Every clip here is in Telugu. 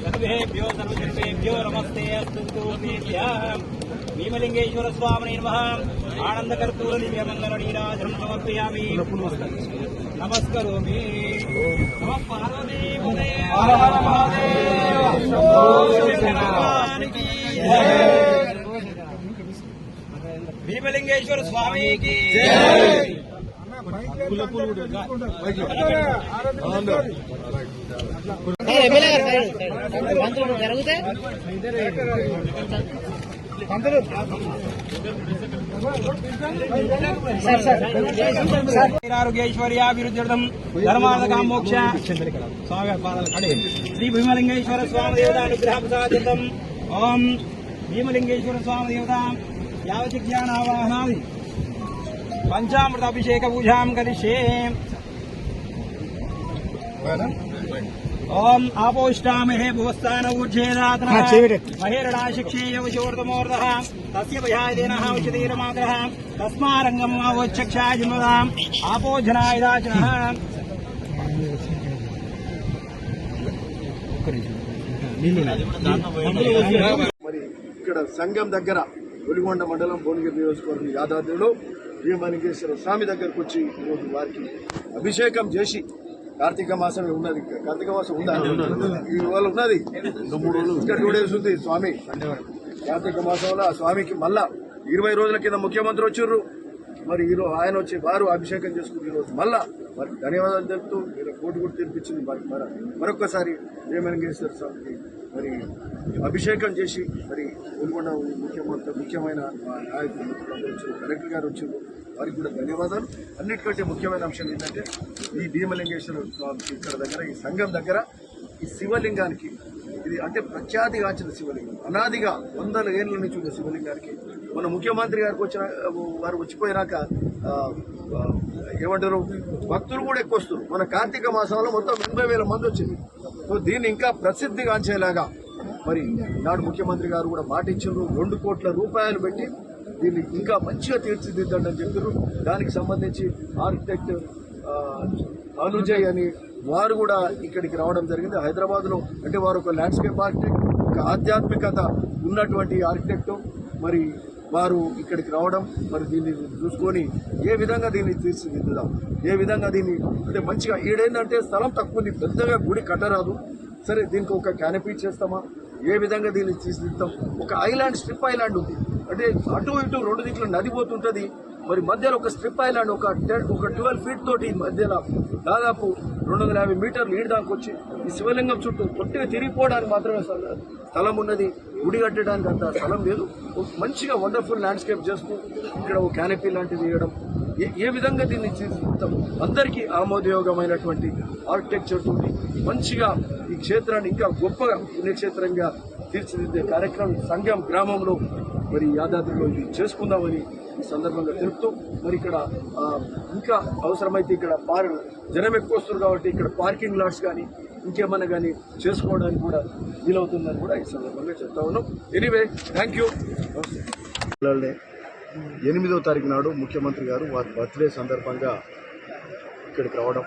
सर्वेभ्यो सर्वजनेभ्यो नमस्ते अस्तु भीमलिंगेश्वर स्वामिने नमः। आनंदकर्पूर दिव्य मंगल नीराजनं समर्पयामि। नमस्करोमि। नमः पार्वती पते हर हर महादेव। भगवान की जय। भीमलिंगेश्वर स्वामी की जय। आरोग्यैश्वर्याभिवृद्ध्यर्थं धर्मार्थकामोक्ष श्री भीमलिंगेश्वर स्वामी देवतानुग्रहप्रसादार्थं ओम भीमलिंगेश्वर स्वामी देवता यावज्ञानावाहनादि पंचामृताभिषेक पूजा करिष्ये। ओम आपोष्टामहे भुवस्थान ऊर्जेदातनः महेरणा शिक्षेयवशोर्धमोर्धः तस्य भयायदेनः उच्यतीरमात्रः तस्मारङ्गम् आवोच्चक्षाय जिन्मदाम् आपोजनाय दाचनः। మరి ఇక్కడ సంఘం దగ్గర వెలుగొండ మండలం భువనగిరి నియోజకవర్గం యాదాద్రిలో భీమలింగేశ్వర స్వామి దగ్గరకు వచ్చి ఈరోజు వారికి అభిషేకం చేసి కార్తీక మాసం ఉన్నది, కార్తీక మాసం ఉందా ఇవాళ ఉన్నది, ఇంకా 2 days ఉంది స్వామి కార్తీక మాసంలో. ఆ స్వామికి మళ్ళా 20 రోజుల కింద ముఖ్యమంత్రి వచ్చిర్రు. మరి ఈరోజు ఆయన వచ్చి వారు అభిషేకం చేసుకుని ఈరోజు మళ్ళా వారికి ధన్యవాదాలు తెలుపుతూ కోటి కూడా తీర్పిచ్చింది. వారికి మరొక్కసారి భీమలింగేశ్వర స్వామికి మరి అభిషేకం చేసి మరి వెలుగొండ ముఖ్యమైన నాయకులు మిత్రులందరూ వచ్చారు, కలెక్టర్ గారు వచ్చారు, వారికి కూడా ధన్యవాదాలు. అన్నిటికంటే ముఖ్యమైన అంశం ఏంటంటే ఈ భీమలింగేశ్వర స్వామికి ఇక్కడ దగ్గర ఈ సంఘం దగ్గర ఈ శివలింగానికి ఇది అంటే ప్రఖ్యాతిగాంచిన శివలింగం, అనాదిగా 100 ఏళ్ల నుంచి ఉన్న శివలింగానికి మన ముఖ్యమంత్రి గారికి వారు వచ్చిపోయినాక ఏమంటారు భక్తులు కూడా ఎక్కువ వస్తారు. మన కార్తీక మాసంలో మొత్తం 80,000 మంది వచ్చింది. సో దీన్ని ఇంకా ప్రసిద్ధిగాంచేలాగా మరి నాడు ముఖ్యమంత్రి గారు కూడా మాట ఇచ్చారు. 2 కోట్ల రూపాయలు పెట్టి దీన్ని ఇంకా మంచిగా తీర్చిదిద్దండి అని చెప్పారు. దానికి సంబంధించి ఆర్కిటెక్ట్ అనుజయ్ అని వారు కూడా ఇక్కడికి రావడం జరిగింది. హైదరాబాద్లో అంటే వారు ఒక ల్యాండ్స్కేప్ ఆర్కిటెక్ట్, ఒక ఆధ్యాత్మికత ఉన్నటువంటి ఆర్కిటెక్ట్. మరి వారు ఇక్కడికి రావడం మరి దీన్ని చూసుకొని ఏ విధంగా దీన్ని తీర్చిదిద్దుదాం, ఏ విధంగా దీన్ని అంటే మంచిగా ఈడేంటంటే స్థలం తక్కువ ఉంది, పెద్దగా గుడి కట్టరాదు. సరే దీనికి ఒక క్యానపీ చేస్తామా, ఏ విధంగా దీన్ని తీర్చిదిద్దాం. ఒక ఐలాండ్ స్ట్రిప్ ఐలాండ్ ఉంది అంటే అటు ఇటు 2 దిక్కులు నది పోతుంటుంది. మరి మధ్యలో ఒక స్ట్రిప్ ఐలాండ్ ఒక 12 feet తోటి మధ్యలో దాదాపు 250 మీటర్లు ఈడు దాకా వచ్చి ఈ శివలింగం చుట్టూ కొద్దిగా తిరిగిపోవడానికి మాత్రమే స్థలం ఉన్నది. గుడి కట్టడానికి అంత స్థలం లేదు. మంచిగా వండర్ఫుల్ ల్యాండ్స్కేప్ చేస్తూ ఇక్కడ ఒక క్యానపీ లాంటిది వేయడం, ఏ విధంగా దీన్ని తీర్చిదిద్దాం అందరికీ ఆమోదయోగమైనటువంటి ఆర్కిటెక్చర్ తోటి మంచిగా ఈ క్షేత్రాన్ని ఇంకా గొప్పగా పుణ్యక్షేత్రంగా తీర్చిదిద్దే కార్యక్రమం సంఘం గ్రామంలో మరి యాదాద్రిలో ఇది చేసుకుందామని ఈ సందర్భంగా తెలుపుతూ మరి ఇక్కడ ఇంకా అవసరమైతే ఇక్కడ జనం ఎక్కువ వస్తారు కాబట్టి ఇక్కడ పార్కింగ్ లాట్స్ కానీ ఇంకేమన్నా కానీ చేసుకోవడానికి కూడా వీలవుతుందని కూడా ఈ సందర్భంగా చెప్తా ఉన్నాం. Anyway thank you. 8వ తారీఖు నాడు ముఖ్యమంత్రి గారు వారి బర్త్డే సందర్భంగా ఇక్కడికి రావడం,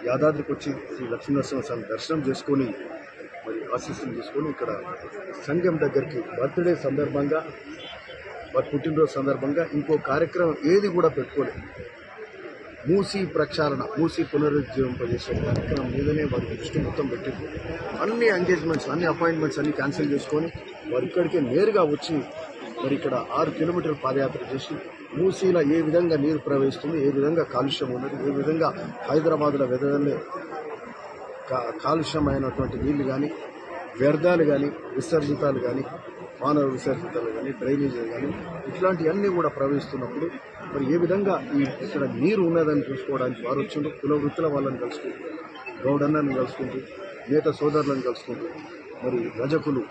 యాదాద్రికి వచ్చి శ్రీ లక్ష్మీనరసింహస్వామి దర్శనం చేసుకొని మరి ఆశీస్సులు తీసుకొని ఇక్కడ సంఘం దగ్గరికి బర్త్డే సందర్భంగా వారి పుట్టినరోజు సందర్భంగా ఇంకో కార్యక్రమం ఏది కూడా పెట్టుకోలేదు. మూసీ ప్రక్షాళన, మూసీ పునరుజ్జీవింపజేసే కార్యక్రమం మీదనే వారి దృష్టి మొత్తం పెట్టింది. అన్ని ఎంగేజ్మెంట్స్, అన్ని అపాయింట్మెంట్స్ అన్ని క్యాన్సిల్ చేసుకొని వారు ఇక్కడికే నేరుగా వచ్చి మరి ఇక్కడ 6 కిలోమీటర్ల పాదయాత్ర చేసి మూసీలో ఏ విధంగా నీరు ప్రవహిస్తుంది, ఏ విధంగా కాలుష్యం ఉన్నది, ఏ విధంగా హైదరాబాద్లో వెదజల్లే కాలుష్యమైనటువంటి నీళ్లు కానీ, వ్యర్థాలు కానీ, విసర్జితాలు కానీ, మానవ విసర్జితాలు కానీ, డ్రైనేజీలు కానీ ఇట్లాంటివన్నీ కూడా ప్రవహిస్తున్నప్పుడు మరి ఏ విధంగా ఇక్కడ నీరు ఉన్నదని చూసుకోవడానికి వారు వచ్చిండ్రు. కుల వృత్తుల వాళ్ళని కలుసుకుంటూ, గౌడన్నని కలుసుకుంటూ, నేత సోదరులను కలుసుకుంటూ, మరి రజకులు,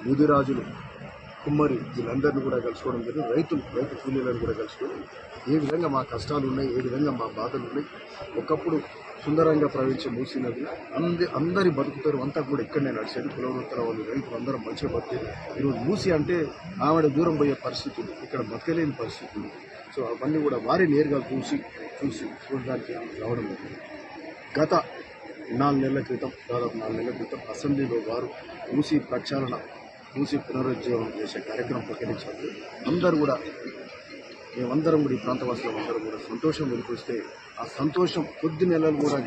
ముదిరాజులు, కుమ్మరి వీళ్ళందరినీ కూడా కలుసుకోవడం జరిగింది. రైతు కూలీలను కూడా కలుసుకొని ఏ విధంగా మా కష్టాలు ఉన్నాయి, ఏ విధంగా మా బాధలు ఉన్నాయి. ఒకప్పుడు సుందరంగా ప్రవహించే మూసీ నది అందరి బతుకుతారు అంతా కూడా ఇక్కడనే నడిచేది. కులవృత్తుల వాళ్ళు రైతులు అందరం మంచిగా బతికేది. ఈరోజు మూసీ అంటే ఆవిడ దూరం పోయే పరిస్థితి ఉంది, ఇక్కడ బతకలేని పరిస్థితి ఉంది. సో అవన్నీ కూడా వారి నేరుగా చూసి చూడడానికి రావడం జరిగింది. గత 4 నెలల క్రితం, దాదాపు 4 నెలల క్రితం అసెంబ్లీలో వారు మూసీ ప్రక్షాళన, మూసీ పునరుజ్జీవనం చేసే కార్యక్రమం ప్రకటించినప్పుడు అందరూ కూడా, మేమందరం కూడా, ఈ ప్రాంతవాసులు అందరం కూడా సంతోషం వెలిపిస్తే, ఆ సంతోషం కొద్ది నెలలు కూడా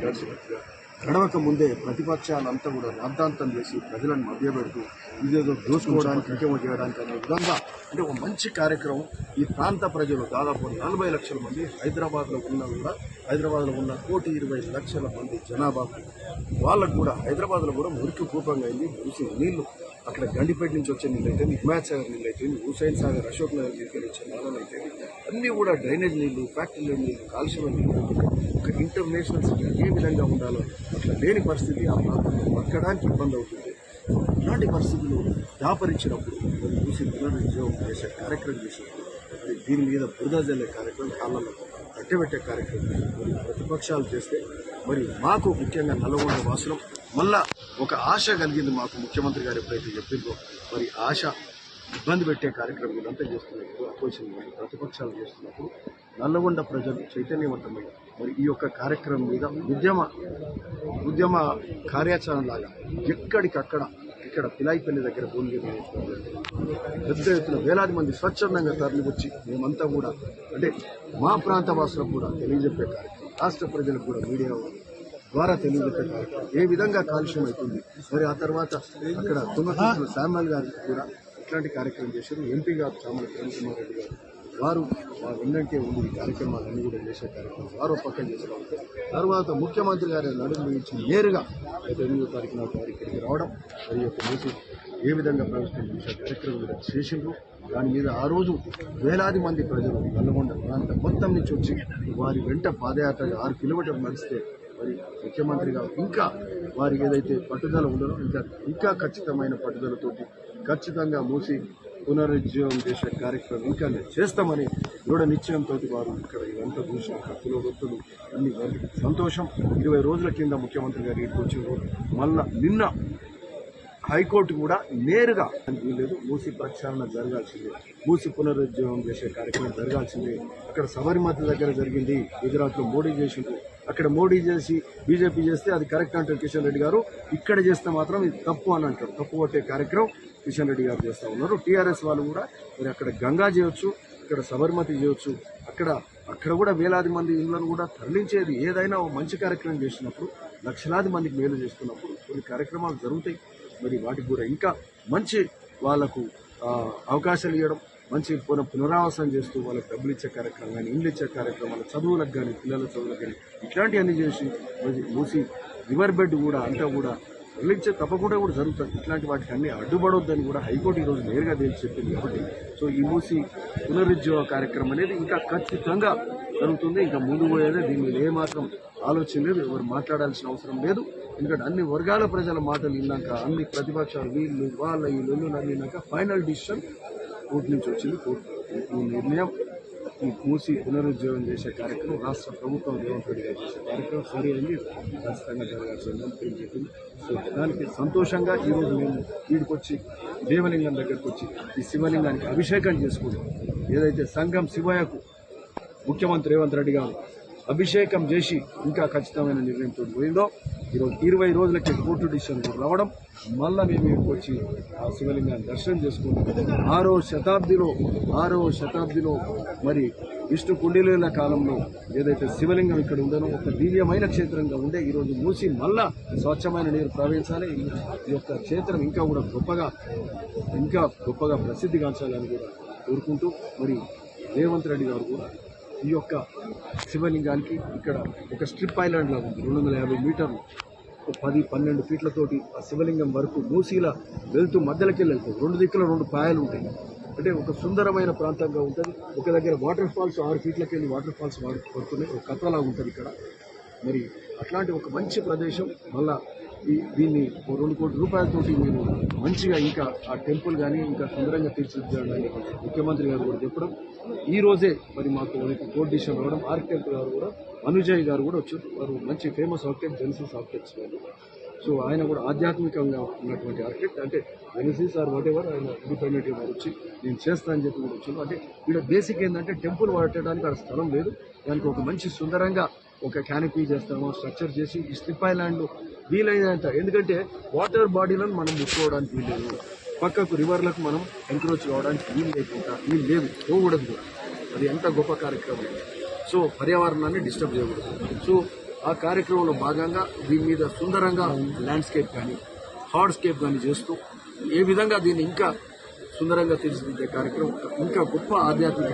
గడవక ముందే ప్రతిపక్షాలంతా కూడా రాద్ధాంతం చేసి ప్రజలను మభ్యపెడుతూ ఇదేదో దోచుకోవడానికి, ఇంకేమో చేయడానికి అనే విధంగా, అంటే ఒక మంచి కార్యక్రమం. ఈ ప్రాంత ప్రజలు దాదాపు 40 లక్షల మంది హైదరాబాద్లో ఉన్నా కూడా, హైదరాబాద్లో ఉన్న 1,20,00,000 మంది జనాభా వాళ్ళకు కూడా హైదరాబాద్లో కూడా మురికి కూపంగా అయింది. మూసి నీళ్లు అక్కడ గండిపేట నుంచి వచ్చే నీళ్ళు అయితే, హిమాయత్ సాగర్ నీళ్ళు అయితే, హుసైన్ సాగర్, అశోక్ నగర్ నీళ్ళు వచ్చే నాళాలు అయితే, అన్నీ కూడా డ్రైనేజ్ నీళ్లు, ఫ్యాక్టరీల నీళ్లు, కాలుష్యం నీళ్ళు, ఒక ఇంటర్నేషనల్ సిటీ ఏ విధంగా ఉండాలో అట్లా లేని పరిస్థితి ఆ ప్రాంతంలో బతకడానికి ఇబ్బంది అవుతుంది. ఇలాంటి పరిస్థితులు దాపరించినప్పుడు మరి మూసి పునరుజ్జీవం చేసే కార్యక్రమం చేసినప్పుడు మరి దీని మీద బురద జల్లే కార్యక్రమం, కాళ్ళలో కట్టబెట్టే కార్యక్రమం మరి ప్రతిపక్షాలు చేస్తే, మరి మాకు ముఖ్యంగా నల్లగొండ వాసులం మళ్ళా ఒక ఆశ కలిగింది. మాకు ముఖ్యమంత్రి గారు ఎప్పుడైతే చెప్పిందో, మరి ఆశ ఇబ్బంది పెట్టే కార్యక్రమం ఇదంతా చేస్తున్నప్పుడు, అపోజిషన్ ప్రతిపక్షాలు చేస్తున్నప్పుడు నల్లగొండ ప్రజలు చైతన్యవంతమై మరి ఈ యొక్క కార్యక్రమం మీద ఉద్యమ కార్యాచరణ లాగా ఎక్కడికక్కడ, ఇక్కడ పిలాయిపల్లి దగ్గర భువనగిరి పెద్ద ఎత్తున వేలాది మంది స్వచ్ఛందంగా తరలి వచ్చి మేమంతా కూడా, అంటే మా ప్రాంత వాసులకు కూడా తెలియజెప్పే కార్యక్రమం, రాష్ట్ర ప్రజలకు కూడా మీడియా ద్వారా తెలియజెప్పే కార్యక్రమం ఏ విధంగా కాలుష్యం అవుతుంది. మరి ఆ తర్వాత అక్కడ తుంగతుర్తిలో శామ్యుల్ గారికి కూడా ఇట్లాంటి కార్యక్రమం చేశారు. ఎంపీ గారు చామల కిరణ్ కుమార్ రెడ్డి గారు వారు వెన్నంటే ఉండి ఈ కార్యక్రమాలన్నీ కూడా చేసే కార్యక్రమం వారు పక్కన చేసుకోవాలి. తర్వాత ముఖ్యమంత్రి గారి నడుము నుంచి నేరుగా 8వ తారీఖు నాడు వారి ఇక్కడికి రావడం, మరి యొక్క మూసి ఏ విధంగా ప్రవేశం చేసే కార్యక్రమం కూడా చేసిండ్రు. దాని మీద ఆ రోజు వేలాది మంది ప్రజలు నల్లగొండ ప్రాంతం మొత్తం నుంచి వచ్చి వారి వెంట పాదయాత్రగా 6 కిలోమీటర్లు నడిస్తే, మరి ముఖ్యమంత్రిగా ఇంకా వారికి ఏదైతే పట్టుదల ఉండదో ఇంకా ఖచ్చితమైన పట్టుదలతోటి ఖచ్చితంగా మూసి పునరుజ్జీవం చేసే కార్యక్రమం ఇంకా చేస్తామని దృఢ నిశ్చయంతో వారు ఇక్కడ ఇదంతా చూసి కత్తులు రొత్తులు అన్ని సంతోషం. 20 రోజుల కింద ముఖ్యమంత్రి గారు ఇక్కడికి వచ్చిన మళ్ళా నిన్న హైకోర్టు కూడా నేరుగా లేదు, మూసి ప్రక్షాళన జరగాల్సిందే, మూసి పునరుజ్జీవం చేసే కార్యక్రమం జరగాల్సిందే. అక్కడ సబర్మతి దగ్గర జరిగింది, గుజరాత్లో మోడీ చేసిండ్రు, అక్కడ మోడీ చేసి బీజేపీ చేస్తే అది కరెక్ట్ అంటారు కిషన్ రెడ్డి గారు, ఇక్కడ చేస్తే మాత్రం ఇది తప్పు అని అంటారు. తప్పు కొట్టే కార్యక్రమం కిషన్ రెడ్డి గారు చేస్తూ ఉన్నారు. టీఆర్ఎస్ వాళ్ళు కూడా మరి అక్కడ గంగా చేయొచ్చు, ఇక్కడ సబర్మతి చేయొచ్చు, అక్కడ కూడా వేలాది మంది ఇళ్లను కూడా తరలించేది. ఏదైనా మంచి కార్యక్రమం చేసినప్పుడు, లక్షలాది మందికి మేలు చేస్తున్నప్పుడు కొన్ని కార్యక్రమాలు జరుగుతాయి. మరి వాటికి కూడా ఇంకా మంచి వాళ్లకు అవకాశాలు ఇవ్వడం, మంచి పునరావాసం చేస్తూ వాళ్ళకి డబ్బులు ఇచ్చే కార్యక్రమం కానీ, ఇండ్లు ఇచ్చే కార్యక్రమాలు, చదువులకు కానీ, పిల్లల చదువులకు కానీ ఇట్లాంటివన్నీ చేసి మూసి రివర్ బెడ్ కూడా అంతా కూడా తరలించే తప్పకుండా కూడా జరుగుతుంది. ఇట్లాంటి వాటికి అన్ని అడ్డుపడొద్దని కూడా హైకోర్టు ఈరోజు నేరుగా తేల్చి చెప్పింది. కాబట్టి సో ఈ మూసి పునరుజ్జీవ కార్యక్రమం అనేది ఇంకా ఖచ్చితంగా జరుగుతుంది. ఇంకా ముందు పోయేదే, దీని మీద ఏమాత్రం ఆలోచన లేదు, ఎవరు మాట్లాడాల్సిన అవసరం లేదు. ఎందుకంటే అన్ని వర్గాల ప్రజల మాటలు విన్నాక, అన్ని ప్రతిపక్షాలు వీళ్ళు వాళ్ళ ఈ లొల్లు నమ్మినాక ఫైనల్ డిసిషన్ కోర్టు నుంచి వచ్చింది. కోర్టు ఈ నిర్ణయం, ఈ మూసి పునరుజ్జీవం చేసే కార్యక్రమం రాష్ట్ర ప్రభుత్వం రేవంత్ రెడ్డి గారు చేసే కార్యక్రమం సరి అయింది, ఖచ్చితంగా జరగాల్సిందని చెప్పింది. సో దానికి సంతోషంగా ఈరోజు మేము వీడికొచ్చి దేవలింగం దగ్గరకు వచ్చి ఈ శివలింగానికి అభిషేకం చేసుకుంటాం. ఏదైతే సంఘం శివయ్యకు ముఖ్యమంత్రి రేవంత్ రెడ్డి గారు అభిషేకం చేసి ఇంకా ఖచ్చితమైన నిర్ణయంతో పోయిందో, ఈరోజు 20 రోజులకి కోర్టు డిసిషన్ రావడం, మళ్ళా మేము ఇక్కడికి వచ్చి ఆ శివలింగాన్ని దర్శనం చేసుకుంటాం. 6వ శతాబ్దిలో మరి విష్ణు కుండిలేళ్ల కాలంలో ఏదైతే శివలింగం ఇక్కడ ఉందనో ఒక దివ్యమైన క్షేత్రంగా ఉండే ఈరోజు మూసి మళ్ళా స్వచ్ఛమైన నీరు ప్రవహించాలి. ఈ యొక్క క్షేత్రం ఇంకా గొప్పగా ప్రసిద్ధిగాంచాలని కూడా కోరుకుంటూ, మరి రేవంత్ రెడ్డి గారు కూడా ఈ యొక్క శివలింగానికి ఇక్కడ ఒక స్ట్రిప్ ఐలాండ్ లాగా ఉంది, 250 మీటర్లు, 10-12 ఫీట్లతోటి ఆ శివలింగం వరకు మూసీలా వెళ్తూ మధ్యలోకి వెళ్తాయి. 2 దిక్కుల 2 పాయలు ఉంటాయి. అంటే ఒక సుందరమైన ప్రాంతంగా ఉంటుంది. ఒక దగ్గర వాటర్ ఫాల్స్ 6 ఫీట్లకి వెళ్ళి వాటర్ ఫాల్స్ పడుతున్నాయి, ఒక కథలాగా ఉంటుంది ఇక్కడ. మరి అట్లాంటి ఒక మంచి ప్రదేశం మళ్ళా దీన్ని 2 కోట్ల రూపాయలతోటి మేము మంచిగా ఇంకా ఆ టెంపుల్ కానీ ఇంకా సుందరంగా తీర్చిదిద్దాలని ముఖ్యమంత్రి గారు కూడా చెప్పడం, ఈ రోజే మరి మాకు కోర్టు డిసిషన్ రావడం. ఆర్కిటెక్ట్ గారు కూడా అనుజయ్ గారు కూడా వచ్చారు, వారు మంచి ఫేమస్ ఆర్కిటెక్ట్, జెనసిస్ ఆర్కిటెక్ట్స్ వాళ్ళు. సో ఆయన కూడా ఆధ్యాత్మికంగా ఉన్నటువంటి ఆర్కిటెక్ట్, అంటే జెనసిస్ ఆర్ వాట్ ఎవర్, ఆయన ఇండిపెండెంట్గా వచ్చి నేను చేస్తానని చెప్పి కూడా వచ్చాను. అంటే ఇక్కడ బేసిక్ ఏంటంటే టెంపుల్ వాడటానికి అక్కడ స్థలం లేదు, దానికి ఒక మంచి సుందరంగా ఒక క్యానపీ చేస్తాము, స్ట్రక్చర్ చేసి ఈ స్ట్రిప్ ఐలాండ్ వీలైనంత, ఎందుకంటే వాటర్ బాడీలను మనం ముట్టుకోవడానికి వీల్లేదు, పక్కకు రివర్లకు మనం ఎంక్రోచ్ కావడానికి వీలు లేవు, పోకూడదు కూడా. అది ఎంత గొప్ప కార్యక్రమం. సో పర్యావరణాన్ని డిస్టర్బ్ చేయకూడదు. సో ఆ కార్యక్రమంలో భాగంగా దీని మీద సుందరంగా ల్యాండ్స్కేప్ కానీ హార్డ్స్కేప్ కానీ చేస్తూ ఏ విధంగా దీన్ని ఇంకా సుందరంగా తీర్చిదిద్దే కార్యక్రమం, ఇంకా గొప్ప ఆధ్యాత్మిక